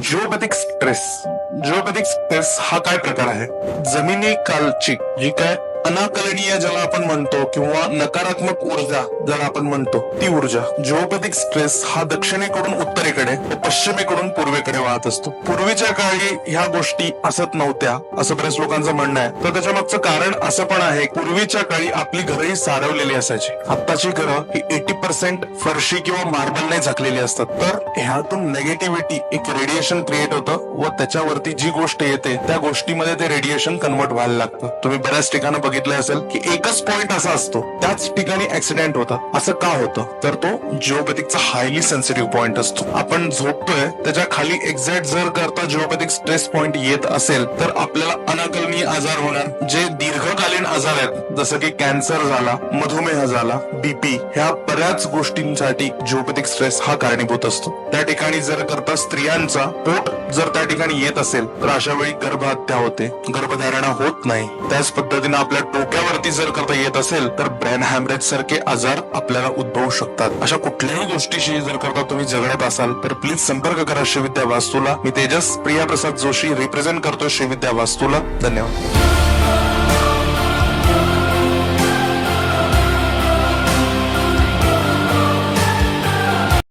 जिओपॅथिक stress. जिओपॅथिक stress हा काय प्रकार आहे? जमिनी कालची जी काय अनाकलनीय ज्याला आपण म्हणतो किंवा नकारात्मक ऊर्जा ज्याला आपण म्हणतो ती ऊर्जा. जिओपॅथिक स्ट्रेस हा दक्षिणेकडून उत्तरेकडे व पश्चिमेकडून पूर्वेकडे वाहत असतो. पूर्वीच्या काळी ह्या गोष्टी असत नव्हत्या असं बऱ्याच लोकांचं म्हणणं आहे. तर त्याच्या मागचं कारण असं पण आहे, पूर्वीच्या काळी आपली घरही सारवलेली असायची. आत्ताची घरं ही 80% फरशी किंवा मार्बलने झाकलेली असतात. तर ह्यातून नेगेटिव्हिटी एक रेडिएशन क्रिएट होतं व त्याच्यावरती जी गोष्ट येते त्या गोष्टीमध्ये ते रेडिएशन कन्वर्ट व्हायला लागतं. तुम्ही बऱ्याच ठिकाणी बघितलं असेल की एकच पॉइंट असा असतो, त्याच ठिकाणी ऍक्सिडेंट होतात. असं का होतं? तर तो जिओपॅथिकचा हायली सेन्सिटिव्ह पॉइंट असतो. आपण झोपतोय त्याच्या खाली एक्झॅक्ट जर करता जिओपॅथिक स्ट्रेस पॉइंट येत असेल तर आपल्याला अनाकलनीय आजार होणार. जे दीर्घकालीन आजार आहेत जसं की कॅन्सर झाला, मधुमेह झाला, बीपी, ह्या बऱ्याच गोष्टींसाठी जिओपॅथिक स्ट्रेस हा कारणीभूत असतो. त्या ठिकाणी जर करता स्त्रियांचा पोट जर त्या ठिकाणी येत असेल तर अशा वेळी गर्भहत्या होते, गर्भधारणा होत नाही. त्याच पद्धतीने आपल्या डोक्यावरती जर करता येत असेल तर ब्रेन हॅमरेज सारखे आजार आपल्याला उद्भवू शकतात. अशा कुठल्याही गोष्टीशी जर करता तुम्ही जगण्यात असाल तर प्लीज संपर्क करा श्रीविद्या वास्तूला. मी तेजस प्रिया प्रसाद जोशी रिप्रेझेंट करतोय श्रीविद्या वास्तूला. धन्यवाद.